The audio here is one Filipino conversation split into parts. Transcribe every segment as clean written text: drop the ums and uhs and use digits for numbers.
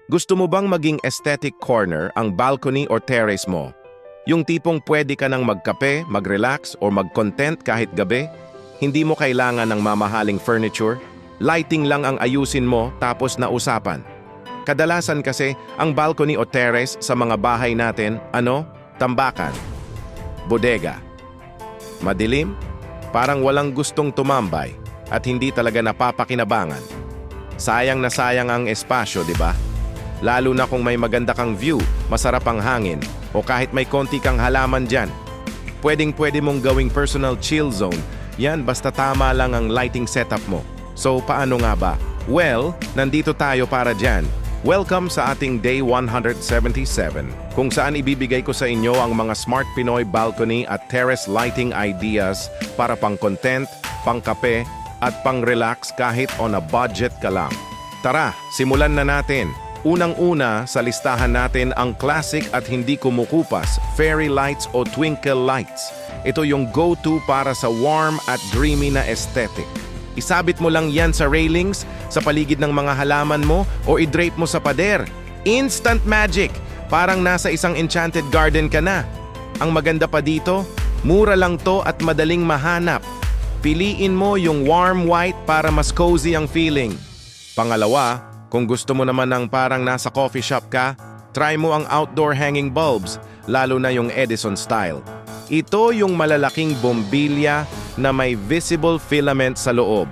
Gusto mo bang maging aesthetic corner ang balcony or terrace mo? Yung tipong pwede ka nang magkape, mag-relax, o mag-content kahit gabi? Hindi mo kailangan ng mamahaling furniture. Lighting lang ang ayusin mo tapos na usapan. Kadalasan kasi, ang balcony o terrace sa mga bahay natin, tambakan, bodega. Madilim, parang walang gustong tumambay, at hindi talaga napapakinabangan. Sayang na sayang ang espasyo, di ba? Lalo na kung may maganda kang view, masarap ang hangin, o kahit may konti kang halaman dyan. Pwedeng-pwede mong gawing personal chill zone, yan basta tama lang ang lighting setup mo. So paano nga ba? Well, nandito tayo para dyan. Welcome sa ating Day 177, kung saan ibibigay ko sa inyo ang mga Smart Pinoy balcony at terrace lighting ideas para pang-content, pang-kape, at pang-relax kahit on a budget ka lang. Tara, simulan na natin. Unang-una sa listahan natin ang classic at hindi kumukupas, fairy lights o twinkle lights. Ito yung go-to para sa warm at dreamy na aesthetic. Isabit mo lang yan sa railings, sa paligid ng mga halaman mo, o i-drape mo sa pader. Instant magic! Parang nasa isang enchanted garden ka na. Ang maganda pa dito, mura lang to at madaling mahanap. Piliin mo yung warm white para mas cozy ang feeling. Pangalawa, kung gusto mo naman ng parang nasa coffee shop ka, try mo ang outdoor hanging bulbs, lalo na yung Edison style. Ito yung malalaking bombilya na may visible filament sa loob.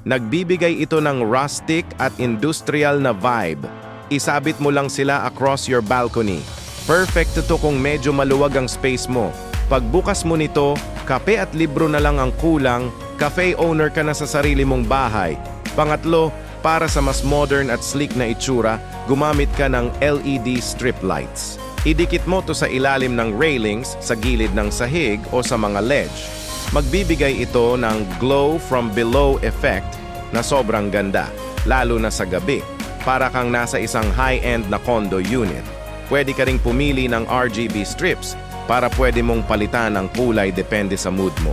Nagbibigay ito ng rustic at industrial na vibe. Isabit mo lang sila across your balcony. Perfect ito kung medyo maluwag ang space mo. Pagbukas mo nito, kape at libro na lang ang kulang, cafe owner ka na sa sarili mong bahay. Pangatlo, para sa mas modern at sleek na itsura, gumamit ka ng LED strip lights. Idikit mo to sa ilalim ng railings, sa gilid ng sahig o sa mga ledge. Magbibigay ito ng glow from below effect na sobrang ganda, lalo na sa gabi, para kang nasa isang high-end na condo unit. Pwede ka ring pumili ng RGB strips para pwede mong palitan ang kulay depende sa mood mo.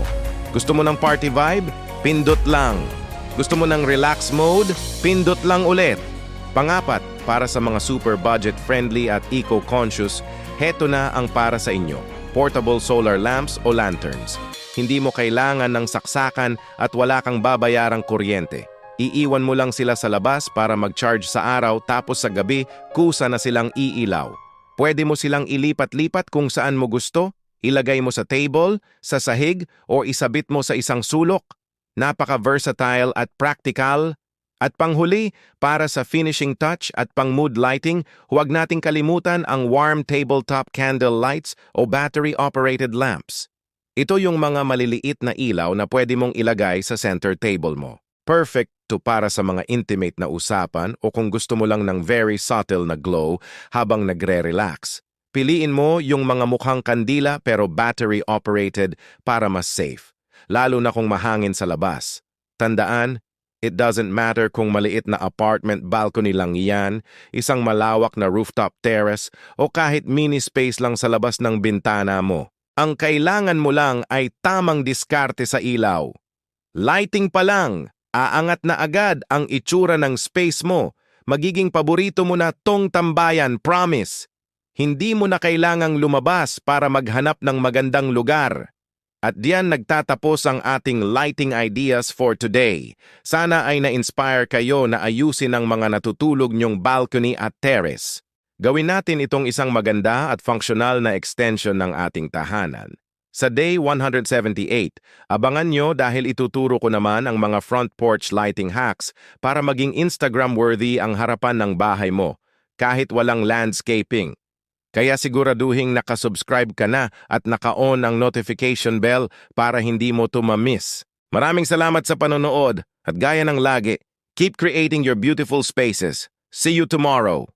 Gusto mo ng party vibe? Pindot lang. Gusto mo ng relax mode? Pindot lang ulit. Pangapat, para sa mga super budget-friendly at eco-conscious, heto na ang para sa inyo. Portable solar lamps o lanterns. Hindi mo kailangan ng saksakan at wala kang babayarang kuryente. Iiwan mo lang sila sa labas para mag-charge sa araw tapos sa gabi, kusa na silang iilaw. Pwede mo silang ilipat-lipat kung saan mo gusto, ilagay mo sa table, sa sahig, o isabit mo sa isang sulok. Napaka-versatile at practical. At panghuli, para sa finishing touch at pang-mood lighting, huwag nating kalimutan ang warm tabletop candle lights o battery-operated lamps. Ito yung mga maliliit na ilaw na pwede mong ilagay sa center table mo. Perfect to para sa mga intimate na usapan o kung gusto mo lang ng very subtle na glow habang nagre-relax. Piliin mo yung mga mukhang kandila pero battery-operated para mas safe, lalo na kung mahangin sa labas. Tandaan, it doesn't matter kung maliit na apartment balcony lang yan, isang malawak na rooftop terrace, o kahit mini space lang sa labas ng bintana mo. Ang kailangan mo lang ay tamang diskarte sa ilaw. Lighting pa lang, aangat na agad ang itsura ng space mo. Magiging paborito mo na tong tambayan, promise. Hindi mo na kailangang lumabas para maghanap ng magandang lugar. At diyan nagtatapos ang ating lighting ideas for today. Sana ay na-inspire kayo na ayusin ang mga natutulog nyong balcony at terrace. Gawin natin itong isang maganda at functional na extension ng ating tahanan. Sa Day 178, abangan nyo dahil ituturo ko naman ang mga front porch lighting hacks para maging Instagram-worthy ang harapan ng bahay mo, kahit walang landscaping. Kaya siguraduhin nakasubscribe ka na at naka-on ang notification bell para hindi mo to ma-miss. Maraming salamat sa panonood at gaya ng lagi, keep creating your beautiful spaces. See you tomorrow!